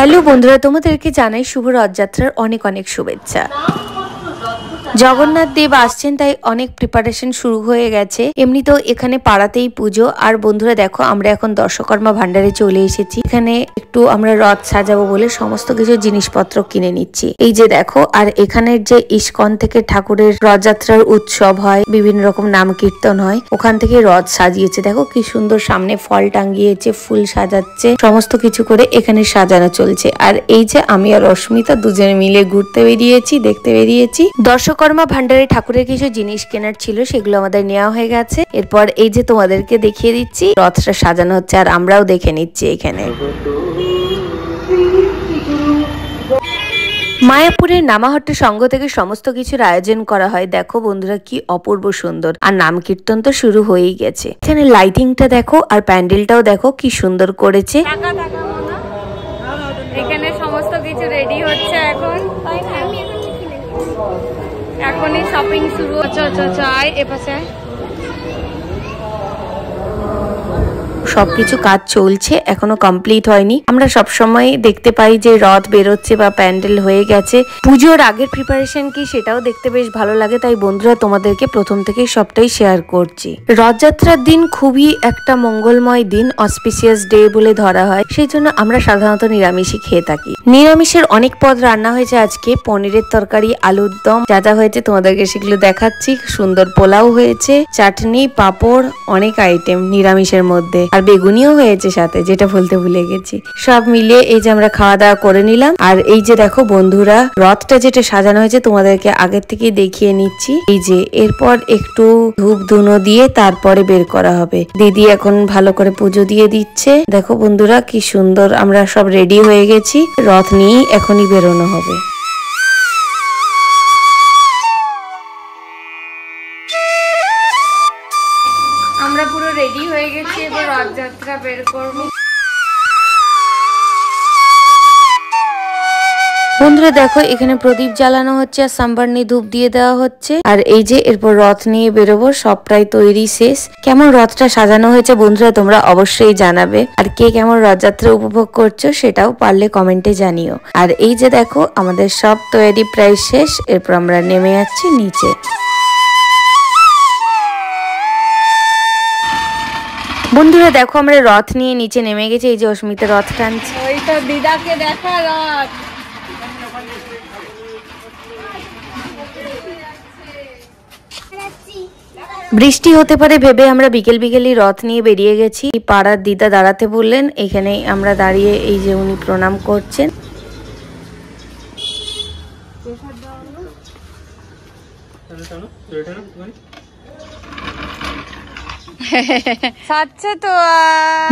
Hello বন্ধুরা, তোমাদেরকে জানাই শুভ রথযাত্রার অনেক অনেক শুভেচ্ছা। জগন্নাথ দেব আসছেন, তাই অনেক প্রিপারেশন শুরু হয়ে গেছে। এমনিতেও এখানে পাড়াতেই পুজো। আর বন্ধুরা দেখো, আমরা এখন দর্শকর্মা ভান্ডারে চলে এসেছি। এখানে একটু আমরা রথ সাজাবো বলে সমস্ত কিছু জিনিসপত্র কিনে নিচ্ছি। এই যে দেখো, আর এখানের যে ইস্কন থেকে ঠাকুরের রথযাত্রার উৎসব হয়, বিভিন্ন রকম নাম কীর্তন হয়, ওখান থেকে রথ সাজিয়েছে। দেখো কি সুন্দর, সামনে ফল টাঙ্গিয়েছে, ফুল সাজাচ্ছে, সমস্ত কিছু করে এখানে সাজানো চলছে। আর এই যে আমি আর রশ্মিতা দুজনে মিলে ঘুরতে বেরিয়েছি, দেখতে বেরিয়েছি। দর্শকর্মা ভান্ডারে ঠাকুরের কিছু জিনিস কেনার ছিল, সেগুলো আমাদের নেওয়া হয়ে গেছে। এরপর এই যে তোমাদেরকে দেখিয়ে দিচ্ছি, রথটা সাজানো হচ্ছে আর আমরাও দেখে নিচ্ছি। এখানে মায়াপুরের নামাহট্ট সংঘ থেকে সমস্ত কিছুর আয়োজন করা হয়। দেখো বন্ধুরা কি অপূর্ব সুন্দর, আর নাম কীর্তন তো শুরু হয়েই গেছে। এখানে লাইটিংটা দেখো, আর প্যান্ডেলটাও দেখো কি সুন্দর করেছে। এখানে সমস্ত কিছু রেডি হচ্ছে এখন, এখনই শপিং শুরু হচ্ছে। এপাশে সবকিছু কাজ চলছে, এখনো কমপ্লিট হয়নি। আমরা সবসময় দেখতে পাই যে রথ বেরোচ্ছে বা প্যান্ডেল হয়ে গেছে। পুজোর আগের প্রিপারেশন কি সেটাও দেখতে বেশ ভালো লাগে, তাই বন্ধুরা তোমাদেরকে প্রথম থেকেই সবটাই শেয়ার করছি। রথযাত্রার দিন খুবই একটা মঙ্গলময় দিন, অসপিসিয়াস ডে বলে ধরা হয়। সেই জন্য আমরা সাধারণত নিরামিষই খেয়ে থাকি। নিরামিষের অনেক পদ রান্না হয়েছে আজকে। পনিরের তরকারি, আলুর দম, যা যা হয়েছে তোমাদেরকে সেগুলো দেখাচ্ছি। সুন্দর পোলাও হয়েছে, চাটনি, পাঁপড়, অনেক আইটেম নিরামিষের মধ্যে। আর বেগুনিও হয়েছে সাথে, যেটা বলতে ভুলে গেছি। সব মিলিয়ে এই যে আমরা খাওয়া দাওয়া করে নিলাম। আর এই যে দেখো বন্ধুরা, রথটা যেটা সাজানো হয়েছে তোমাদেরকে আগের থেকে দেখিয়ে নিচ্ছি। এই যে এরপর একটু ধূপ ধুনো দিয়ে তারপরে বের করা হবে। দিদি এখন ভালো করে পুজো দিয়ে দিচ্ছে। দেখো বন্ধুরা কি সুন্দর, আমরা সব রেডি হয়ে গেছি। রথ নিয়েই এখনই বেরোনো হবে। আমরা পুরো রেডি হয়ে গেছি, এবার রথযাত্রা বের করবো। বন্ধুরা দেখো, এখানে প্রদীপ জ্বালানো হচ্ছে আর সাম্বারনি ধূপ দিয়ে দেওয়া হচ্ছে। আর এই যে এরপর রথ নিয়ে বেরোবো। সব প্রায় তৈরি শেষ। কেমন রথটা সাজানো হয়েছে বন্ধুরা তোমরা অবশ্যই জানাবে। আর কে কেমন রথযাত্রা উপভোগ করছো সেটাও পারলে কমেন্টে জানিও। আর এই যে দেখো, আমাদের সব তৈরি প্রায় শেষ। এরপর আমরা নেমে যাচ্ছি নিচে। বন্ধুরা দেখো, আমরা রথ নিয়ে নিচে নেমে গেছি। এই যে অস্মিতা রথ টানছে। ওই তো দিদাকে দেখা রথ। বৃষ্টি হতে পারে ভেবে আমরা বিকেল বিকেলই রথ নিয়ে বেরিয়ে গেছি। পাড়ার দিদা দাঁড়াতে বললেন, এখানে আমরা দাঁড়িয়ে এই যে উনি প্রণাম করছেন।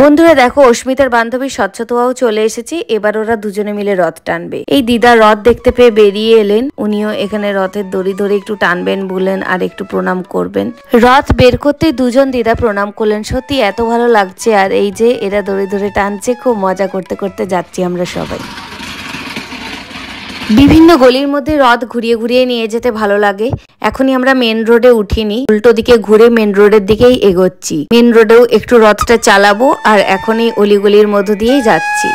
বন্ধুরা দেখো, অস্মিতার বান্ধবী স্বচ্ছতাও চলে এসেছে। এবার ওরা দুজনে মিলে রথ টানবে। এই দিদা রথ দেখতে পেয়ে বেরিয়ে এলেন। উনিও এখানে রথের দড়ি ধরে একটু টানবেন বললেন আর একটু প্রণাম করবেন। রথ বের করতে দুজন দিদা প্রণাম করলেন। সত্যি এত ভালো লাগছে। আর এই যে এরা দড়ি ধরে টানছে, খুব মজা করতে করতে যাচ্ছি আমরা সবাই। বিভিন্ন গলির মধ্যে রথ ঘুরিয়ে ঘুরিয়ে নিয়ে যেতে ভালো লাগে। এখনই আমরা মেন রোডে উঠিনি, উল্টো দিকে ঘুরে মেন রোডের দিকেই এগোচ্ছি। মেন রোডেও একটু রথটা চালাবো, আর এখনই অলিগলির মধ্য দিয়েই যাচ্ছি।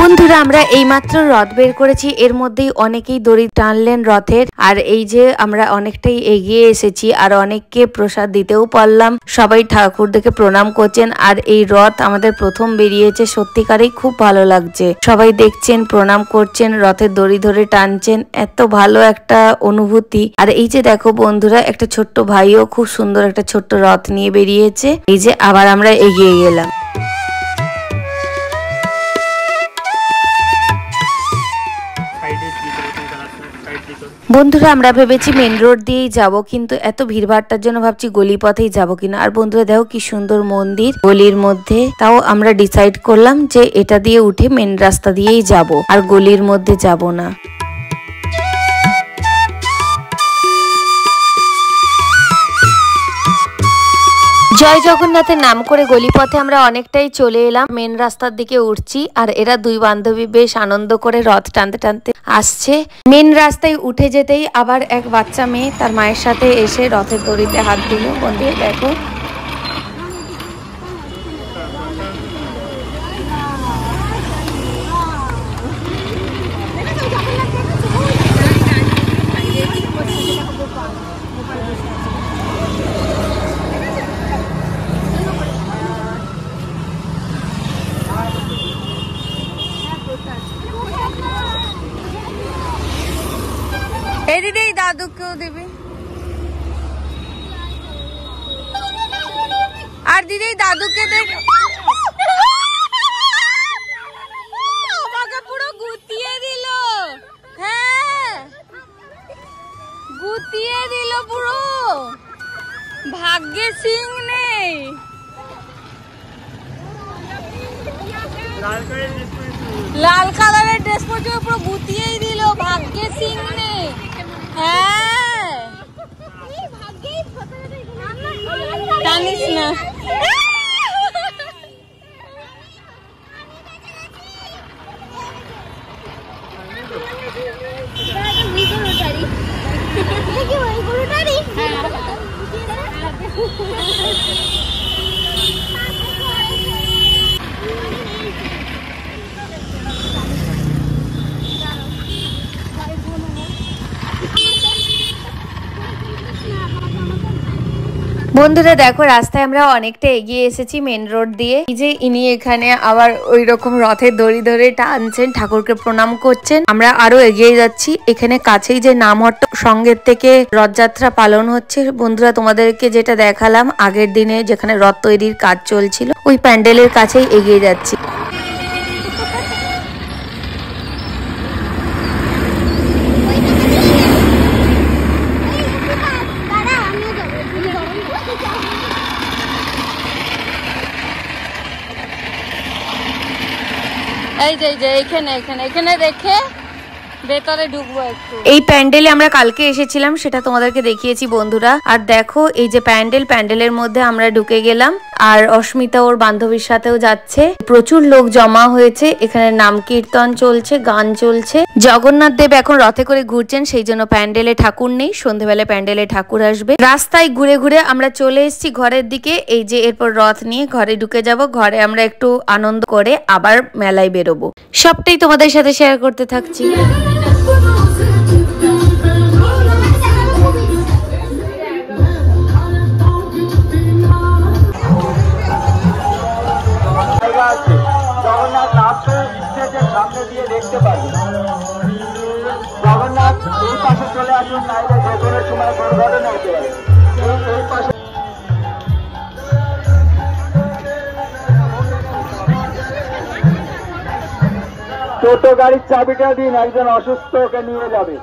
বন্ধুরা আমরা এইমাত্র রথ বের করেছি, এর মধ্যেই অনেকেই দড়ি টানলেন রথের। আর এই যে আমরা অনেকটাই এগিয়ে এসেছি, আর অনেককে প্রসাদ দিতেও পারলাম। সবাই ঠাকুর দেখে প্রণাম করছেন। আর এই রথ আমাদের প্রথম বেরিয়েছে, সত্যিকারেই খুব ভালো লাগছে। সবাই দেখছেন, প্রণাম করছেন, রথের দড়ি ধরে টানছেন, এত ভালো একটা অনুভূতি। আর এই যে দেখো বন্ধুরা, একটা ছোট্ট ভাইও খুব সুন্দর একটা ছোট্ট রথ নিয়ে বেরিয়েছে। এই যে আবার আমরা এগিয়ে গেলাম। বন্ধুরা আমরা ভেবেছি মেন রোড দিয়েই যাব, কিন্তু এত ভিড়ভাড়টার জন্য ভাবছি গলি পথেই যাবো কিনা। আর বন্ধুরা দেখো কি সুন্দর মন্দির গলির মধ্যে। তাও আমরা ডিসাইড করলাম যে এটা দিয়ে উঠে মেন রাস্তা দিয়েই যাব, আর গলির মধ্যে যাব না। জয় জগন্নাথের নাম করে গলিপথে আমরা অনেকটাই চলে এলাম, মেন রাস্তার দিকে উঠছি। আর এরা দুই বান্ধবী বেশ আনন্দ করে রথ টানতে টানতে আসছে। মেন রাস্তায় উঠে যেতেই আবার এক বাচ্চা মেয়ে তার মায়ের সাথে এসে রথের দড়িতে হাত দিল। বন্ধুরা দেখো দিবি। আর দিদি দাদুকে দেখ, আমাকে পুরো গুতিয়ে দিল। হ্যাঁ গুতিয়ে দিল পুরো, ভাগ্যে সিং নেই। লাল কালারের ড্রেস পরে পুরো গুতিয়েই দিল, ভাগ্যে সিং নেই। হ্যাঁ জানিস না বন্ধুরা দেখো রাস্তায় আমরা অনেকটা এগিয়ে এসেছি মেন রোড দিয়ে। এই যে ইনি এখানে আবার ওই রকম রথের দড়ি ধরে টানছেন, ঠাকুরকে প্রণাম করছেন। আমরা আরো এগিয়ে যাচ্ছি। এখানে কাছেই যে নামহট্ট সঙ্গের থেকে রথযাত্রা পালন হচ্ছে। বন্ধুরা তোমাদেরকে যেটা দেখালাম আগের দিনে যেখানে রথ তৈরির কাজ চলছিল, ওই প্যান্ডেলের কাছেই এগিয়ে যাচ্ছি। এই যে এখানে এখানে এখানে রেখে ভেতরে ঢুকবো একটু। এই প্যান্ডেলে আমরা কালকে এসেছিলাম, সেটা তোমাদেরকে দেখিয়েছি বন্ধুরা। আর দেখো এই যে প্যান্ডেলের মধ্যে আমরা ঢুকে গেলাম। আর অস্মিতা ওর বান্ধবীর সাথেও যাচ্ছে। প্রচুর লোক জমা হয়েছে, এখানে নাম কীর্তন চলছে, গান চলছে। জগন্নাথ দেব এখন রথে করে ঘুরছেন, সেই জন্য প্যান্ডেলে ঠাকুর নেই। সন্ধ্যেবেলা প্যান্ডেলে ঠাকুর আসবে। রাস্তায় ঘুরে ঘুরে আমরা চলে এসেছি ঘরের দিকে। এই যে এরপর রথ নিয়ে ঘরে ঢুকে যাব। ঘরে আমরা একটু আনন্দ করে আবার মেলায় বেরোবো। সবটাই তোমাদের সাথে শেয়ার করতে থাকছি। জগন্নাথ নাচ স্টেজের সামনে দিয়ে দেখতে পারি। জগন্নাথ এই পাশে চলে আসুন, নাইলে যে কোনো সময় দুর্ঘটনা হতে পারে। এই পাশে টোটো গাড়ির চাবিটা দিন, একজন অসুস্থকে নিয়ে যাবে।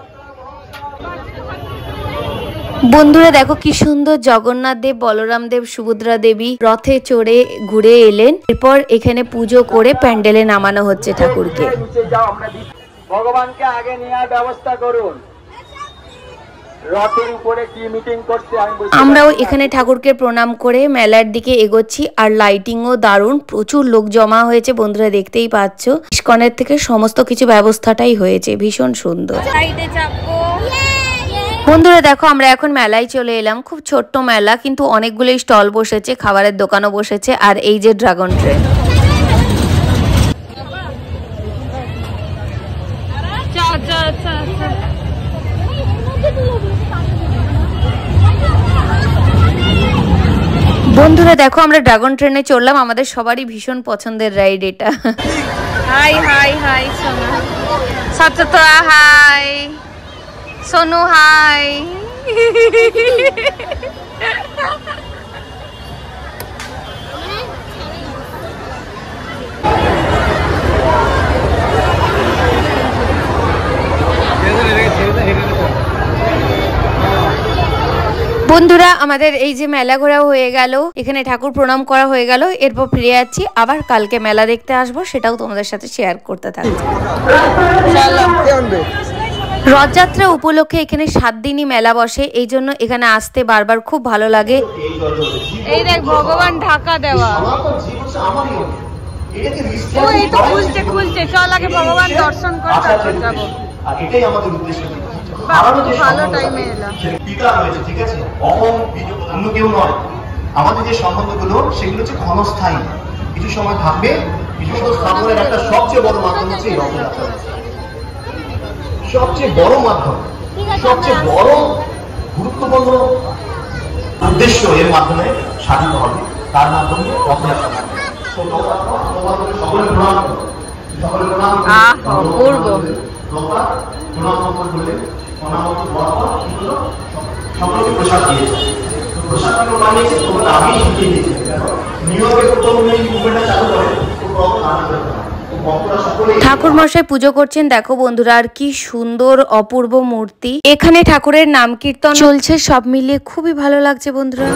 বন্ধুরা দেখো কি সুন্দর জগন্নাথ দেব, বলরাম দেব, সুভদ্রা দেবী রথে চড়ে ঘুরে এলেন। এরপর এখানে পুজো করে প্যান্ডেলে নামানো হচ্ছে ঠাকুরকে। ভগবানকে আগে নেওয়ার ব্যবস্থা করুন। রথের উপরে কি মিটিং করছে আমরাও এখানে ঠাকুরকে প্রণাম করে মেলার দিকে এগোচ্ছি। আর লাইটিংও দারুণ, প্রচুর লোক জমা হয়েছে বন্ধুরা, দেখতেই পাচ্ছ। ইস্কনের থেকে সমস্ত কিছু ব্যবস্থাটাই হয়েছে, ভীষণ সুন্দর। বন্ধুরা দেখো আমরা এখন মেলায় চলে এলাম। খুব ছোট্ট মেলা, কিন্তু অনেকগুলো স্টল বসেছে, খাবারের দোকানও বসেছে। আর এই যে ড্রাগন ট্রেন। বন্ধুরা দেখো আমরা ড্রাগন ট্রেনে চড়লাম। আমাদের সবারই ভীষণ পছন্দের রাইড এটা। হাই হাই হাই সোনা, সত্যতা হাই, সোনু হাই। বন্ধুরা আমাদের এই যে মেলা ঘোরা হয়ে গেল, এখানে ঠাকুর প্রণাম করা হয়ে গেল। এরপর ফিরে যাচ্ছি, আবার কালকে মেলা দেখতে আসবো, সেটাও তোমাদের সাথে শেয়ার করতে থাকছি। রথযাত্রা উপলক্ষে এখানে 7 দিনই মেলা বসে, এই জন্য এখানে আসতে বারবার খুব ভালো লাগে। এই দেখ ভগবান ঢাকা দেওয়া, ও এই তো খুলছে খুলছে, চল আগে ভগবান দর্শন করে তারপর যাবো। এটাই আমাদের উদ্দেশ্য। ভালো টাইমে এলাম। পিতা রয়েছে, ঠিক আছে, অন্য কেউ নয়। আমাদের যে সম্বন্ধগুলো সেগুলো হচ্ছে ক্ষণস্থায়ী, কিছু সময় থাকবে, কিছু স্থাপনের একটা সবচেয়ে বড় মাধ্যম হচ্ছে এই রথযাত্রা। সবচেয়ে বড় মাধ্যম, সবচেয়ে বড় গুরুত্বপূর্ণ উদ্দেশ্য এর মাধ্যমে সাধিত হবে, তার মাধ্যমে রথযাত্রা থাকবে। সকলে প্রণাম, সকলে প্রণাম। প্রণাম করলেন, প্রণাম করার পর কি হলো, সকলকে প্রসাদ দিয়েছে। প্রসাদ বানিয়েছে তোমরা আমি শিখিয়ে দিয়েছি। নিয়মে প্রথম এই মুভমেন্টটা চালু করে ঠাকুর মশাই পুজো করছেন। দেখো বন্ধুরা, আর কি সুন্দর অপূর্ব মূর্তি। এখানে ঠাকুরের নাম কীর্তন চলছে, সব মিলিয়ে খুবই ভালো লাগছে বন্ধুরা।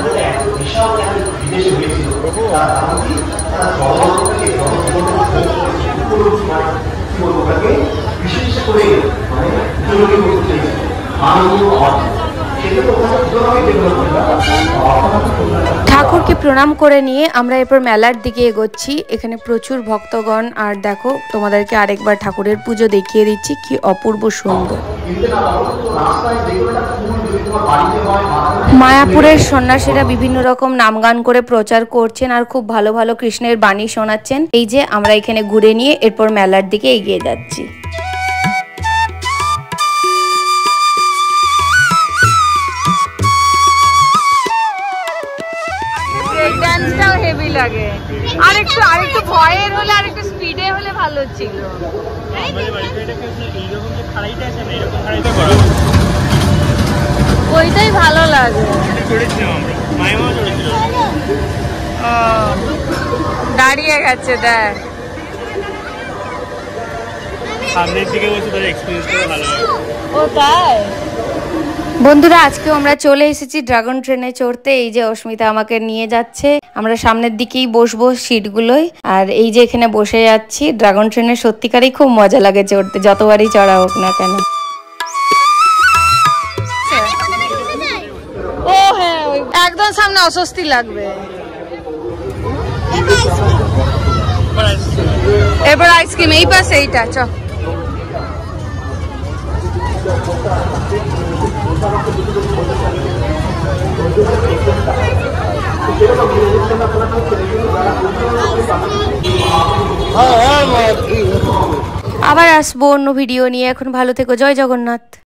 বিশেষ করে ঠাকুরকে প্রণাম করে নিয়ে আমরা এরপর মেলার দিকে এগোচ্ছি। এখানে প্রচুর ভক্তগণ, আর দেখো তোমাদেরকে আরেকবার ঠাকুরের পুজো দেখিয়ে দিচ্ছি, কি অপূর্ব সুন্দর। মায়াপুরের সন্ন্যাসীরা বিভিন্ন রকম নাম গান করে প্রচার করছেন আর খুব ভালো ভালো কৃষ্ণের বাণী শোনাচ্ছেন। এই যে আমরা এখানে ঘুরে নিয়ে এরপর মেলার দিকে এগিয়ে যাচ্ছি। ডান্সটাও হেভি লাগে, আরেকটু ভয়ের হলে আরেকটু স্পিডে হলে ভালো ছিল। ওইটাই ভালো লাগে। দাঁড়িয়ে গেছে দেখ, সামনের দিকে বসে তার এক্সপেরিয়েন্সটা ভালো লাগে। ও তাই। বন্ধুরা, আজকেও আমরা চলে এসেছি ড্রাগন ট্রেনে চড়তে। এই যে অস্মিতা আমাকে নিয়ে যাচ্ছে, আমরা সামনের দিকেই বসবো সিটগুলোয়। আর এই যে এখানে বসে যাচ্ছি। ড্রাগন ট্রেনে সত্যিকারই খুব মজা লাগে চড়তে, যতবারই চড়া হোক না কেন। ও হ্যাঁ, একদম সামনে অস্বস্তি লাগবে। এবার আইসক্রিম এই পাশে, এইটা চ। আবার আসবো অন্য ভিডিও নিয়ে। এখন ভালো থেকো, জয় জগন্নাথ।